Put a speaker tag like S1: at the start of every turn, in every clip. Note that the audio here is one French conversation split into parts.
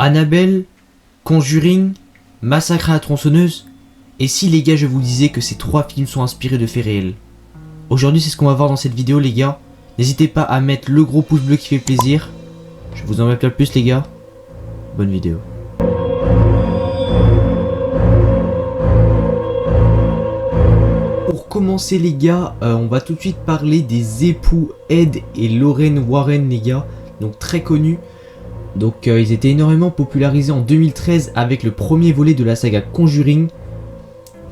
S1: Annabelle, Conjuring, Massacre à la tronçonneuse. Et si les gars je vous disais que ces 3 films sont inspirés de faits réels? Aujourd'hui c'est ce qu'on va voir dans cette vidéo les gars. N'hésitez pas à mettre le gros pouce bleu qui fait plaisir. Je vous en mets pas plus les gars. Bonne vidéo. Pour commencer les gars, on va tout de suite parler des époux Ed et Lorraine Warren les gars. Donc très connus. Donc ils étaient énormément popularisés en 2013 avec le premier volet de la saga Conjuring.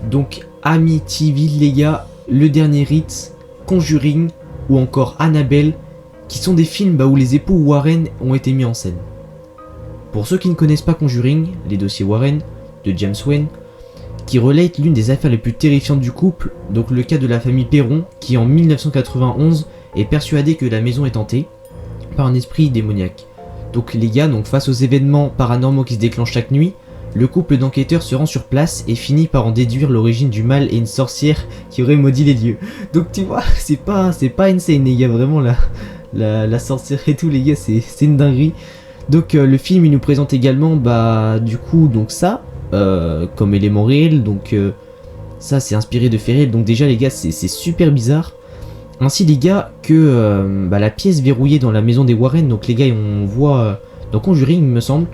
S1: Donc Amityville les gars, Le Dernier Rite, Conjuring ou encore Annabelle, qui sont des films où les époux Warren ont été mis en scène. Pour ceux qui ne connaissent pas Conjuring, les dossiers Warren de James Wan, qui relate l'une des affaires les plus terrifiantes du couple, donc le cas de la famille Perron, qui en 1991 est persuadée que la maison est hantée par un esprit démoniaque. Donc les gars, face aux événements paranormaux qui se déclenchent chaque nuit, le couple d'enquêteurs se rend sur place et finit par en déduire l'origine du mal et une sorcière qui aurait maudit les lieux. Donc tu vois, c'est pas insane les gars, vraiment la sorcière et tout les gars, c'est une dinguerie. Donc le film il nous présente également ça comme élément réel, donc ça c'est inspiré de faits réels, donc déjà les gars c'est super bizarre. Ainsi les gars que la pièce verrouillée dans la maison des Warren, donc les gars on voit dans Conjuring il me semble.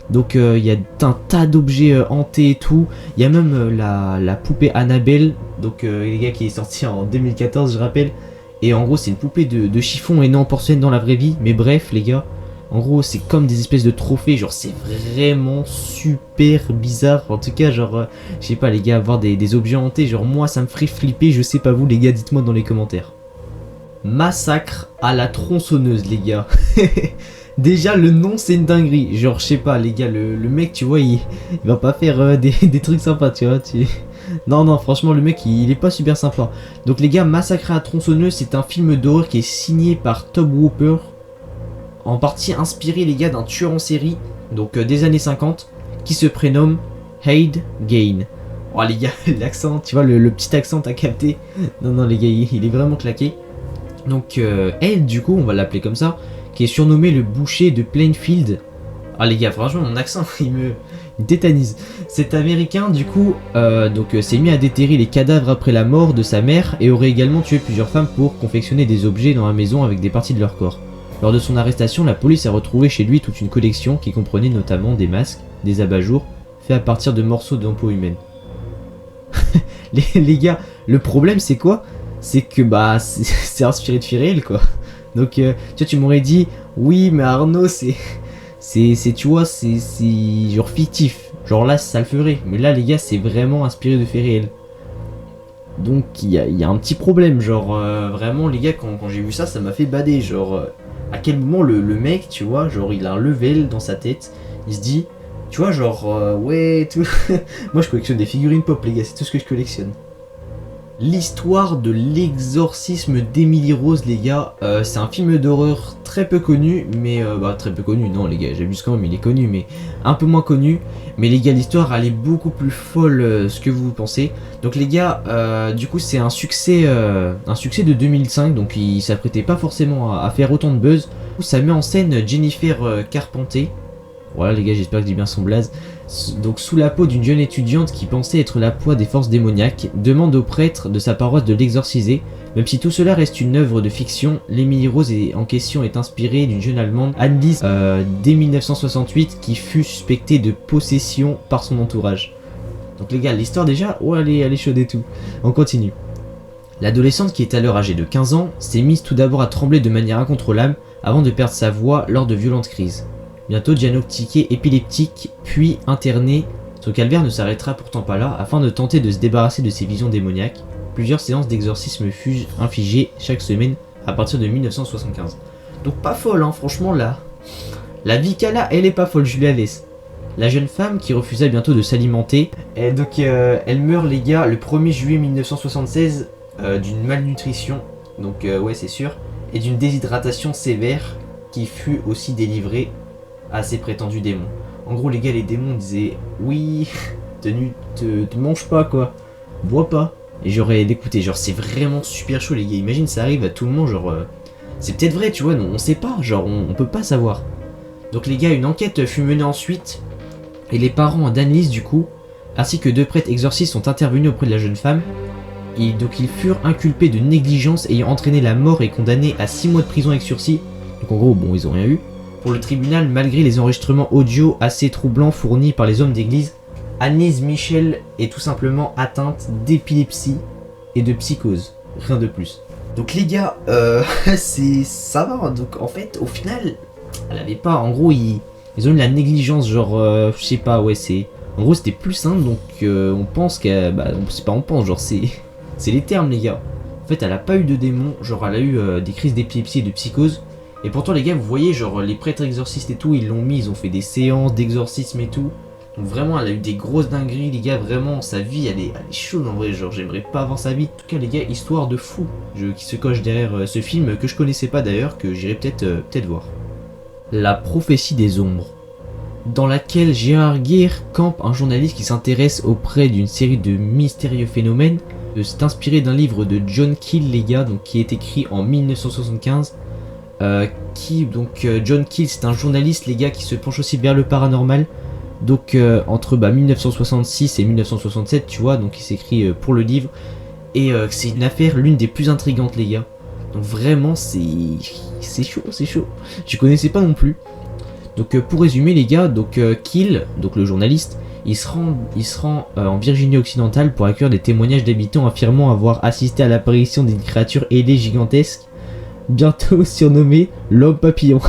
S1: Donc il y a un tas d'objets hantés et tout. Il y a même la poupée Annabelle, donc les gars qui est sortie en 2014 je rappelle. Et en gros c'est une poupée de chiffon et non en porcelaine dans la vraie vie. Mais bref les gars, en gros c'est comme des espèces de trophées. Genre c'est vraiment super bizarre. En tout cas genre je sais pas les gars, avoir des objets hantés, genre moi ça me ferait flipper. Je sais pas vous les gars, dites-moi dans les commentaires. Massacre à la tronçonneuse les gars. Déjà le nom c'est une dinguerie, genre je sais pas les gars, le mec tu vois il va pas faire des trucs sympas tu vois. Non franchement le mec il est pas super sympa. Donc les gars, Massacre à la tronçonneuse c'est un film d'horreur qui est signé par Tobe Hooper, en partie inspiré les gars d'un tueur en série, donc des années 50, qui se prénomme Ed Gein. Oh les gars, l'accent, tu vois le petit accent t'as capté. Non les gars il est vraiment claqué. Donc Ed du coup on va l'appeler comme ça, qui est surnommé le boucher de Plainfield. Ah les gars, franchement mon accent il me tétanise. Cet américain du coup s'est mis à déterrer les cadavres après la mort de sa mère et aurait également tué plusieurs femmes pour confectionner des objets dans la maison avec des parties de leur corps. Lors de son arrestation, la police a retrouvé chez lui toute une collection qui comprenait notamment des masques, des abat-jours faits à partir de morceaux de peau humaine. les gars, le problème c'est quoi? C'est que c'est inspiré de faits réels quoi. Donc tu vois, tu m'aurais dit oui mais Arnaud c'est tu vois c'est genre fictif, genre là ça le ferait, mais là les gars c'est vraiment inspiré de faits réels. Donc il y a un petit problème, genre vraiment les gars quand j'ai vu ça m'a fait bader, genre à quel moment le mec tu vois, genre il a un level dans sa tête, il se dit tu vois genre ouais tout. Moi je collectionne des figurines pop les gars, c'est tout ce que je collectionne. L'histoire de l'exorcisme d'Emily Rose les gars, c'est un film d'horreur très peu connu, mais très peu connu, non les gars j'abuse quand même, il est connu mais un peu moins connu. Mais les gars l'histoire elle est beaucoup plus folle ce que vous pensez. Donc les gars du coup c'est un succès de 2005, donc il s'apprêtait pas forcément à faire autant de buzz. Ça met en scène Jennifer Carpenter. Voilà les gars, j'espère que je dis bien son blaze. Donc sous la peau d'une jeune étudiante qui pensait être la proie des forces démoniaques, demande au prêtre de sa paroisse de l'exorciser. Même si tout cela reste une œuvre de fiction, l'Emily Rose en question est inspirée d'une jeune allemande, Anneliese, dès 1968, qui fut suspectée de possession par son entourage. Donc les gars, l'histoire déjà, oh elle est chaude et tout. On continue. L'adolescente qui est alors âgée de 15 ans s'est mise tout d'abord à trembler de manière incontrôlable avant de perdre sa voix lors de violentes crises. Bientôt diagnostiquée épileptique, puis internée, son calvaire ne s'arrêtera pourtant pas là. Afin de tenter de se débarrasser de ses visions démoniaques, plusieurs séances d'exorcisme furent infligées chaque semaine à partir de 1975. Donc pas folle hein, franchement là. La vie qu'elle a, elle est pas folle, je lui la laisse. La jeune femme qui refusa bientôt de s'alimenter, elle meurt les gars le 1er juillet 1976 d'une malnutrition, donc ouais c'est sûr, et d'une déshydratation sévère qui fut aussi délivrée à ses prétendus démons. En gros les gars, les démons disaient oui, te mange pas quoi, bois pas. Et j'aurais écouté, genre c'est vraiment super chaud les gars, imagine ça arrive à tout le monde, genre c'est peut-être vrai tu vois, non, on sait pas, genre on peut pas savoir. Donc les gars, une enquête fut menée ensuite, et les parents d'Annelise du coup, ainsi que 2 prêtres exorcistes sont intervenus auprès de la jeune femme. Et donc ils furent inculpés de négligence ayant entraîné la mort et condamnés à 6 mois de prison avec sursis. Donc en gros, bon, ils ont rien eu. Pour le tribunal, malgré les enregistrements audio assez troublants fournis par les hommes d'église, Annelise Michel est tout simplement atteinte d'épilepsie et de psychose. Rien de plus. Donc les gars, ça va. Donc en fait, au final, elle avait pas. En gros, ils ont eu de la négligence, genre, je sais pas, ouais, c'est. En gros, c'était plus simple, donc on pense qu'elle. Bah, c'est pas on pense, genre, c'est les termes, les gars. En fait, elle a pas eu de démons, genre, elle a eu des crises d'épilepsie et de psychose. Et pourtant, les gars, vous voyez, genre, les prêtres exorcistes et tout, ils l'ont mis, ils ont fait des séances d'exorcisme et tout. Donc, vraiment, elle a eu des grosses dingueries, les gars, vraiment, sa vie, elle est chaude en vrai, genre, j'aimerais pas avoir sa vie. En tout cas, les gars, histoire de fou qui se coche derrière ce film, que je connaissais pas d'ailleurs, que j'irai peut-être voir. La prophétie des ombres, dans laquelle Gérard Guer campe un journaliste qui s'intéresse auprès d'une série de mystérieux phénomènes. C'est inspiré d'un livre de John Keel, les gars, donc qui est écrit en 1975. John Keel, c'est un journaliste, les gars, qui se penche aussi vers le paranormal. Donc entre 1966 et 1967, tu vois, donc il s'écrit pour le livre. Et c'est une affaire l'une des plus intrigantes, les gars. Donc vraiment, c'est chaud, c'est chaud. Je connaissais pas non plus. Donc pour résumer, les gars, donc Keel, donc le journaliste, il se rend en Virginie occidentale pour accueillir des témoignages d'habitants affirmant avoir assisté à l'apparition d'une créature ailée gigantesque, bientôt surnommée l'homme papillon.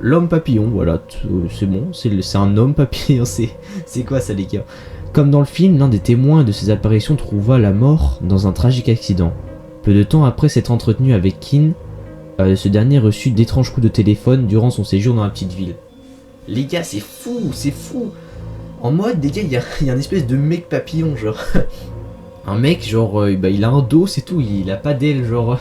S1: L'homme papillon, voilà, c'est bon, c'est un homme papillon, c'est quoi ça, les gars? Comme dans le film, l'un des témoins de ces apparitions trouva la mort dans un tragique accident. Peu de temps après s'être entretenu avec Keen, ce dernier reçut d'étranges coups de téléphone durant son séjour dans la petite ville. Les gars, c'est fou, c'est fou. En mode, les gars, il y a un espèce de mec papillon, genre. Un mec, genre, il a un dos, c'est tout, il a pas d'aile, genre.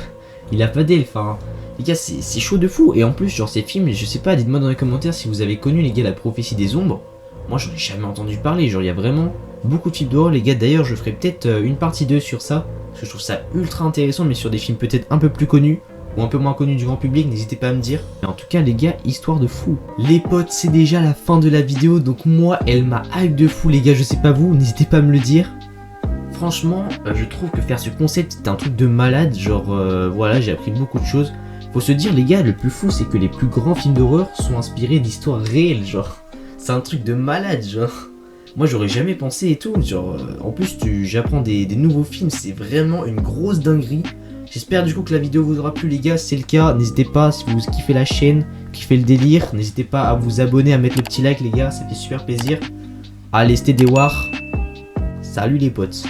S1: Il a pas d'aile, enfin. Les gars, c'est chaud de fou. Et en plus, genre, ces films, je sais pas, dites-moi dans les commentaires si vous avez connu, les gars, la prophétie des ombres. Moi, j'en ai jamais entendu parler. Genre, il y a vraiment beaucoup de films d'horreur, les gars. D'ailleurs, je ferai peut-être une partie 2 sur ça. Parce que je trouve ça ultra intéressant, mais sur des films peut-être un peu plus connus. Ou un peu moins connus du grand public, n'hésitez pas à me dire. Mais en tout cas, les gars, histoire de fou. Les potes, c'est déjà la fin de la vidéo. Donc moi, elle m'a hype de fou, les gars. Je sais pas vous, n'hésitez pas à me le dire. Franchement, je trouve que faire ce concept, c'est un truc de malade. Genre, voilà, j'ai appris beaucoup de choses. Faut se dire, les gars, le plus fou, c'est que les plus grands films d'horreur sont inspirés d'histoires réelles, genre. C'est un truc de malade, genre. Moi, j'aurais jamais pensé et tout. Genre, en plus, j'apprends des nouveaux films. C'est vraiment une grosse dinguerie. J'espère du coup que la vidéo vous aura plu, les gars. Si c'est le cas, n'hésitez pas, si vous kiffez la chaîne, kiffez le délire, n'hésitez pas à vous abonner, à mettre le petit like, les gars, ça fait super plaisir. Allez, c'était Dewar. Salut les potes.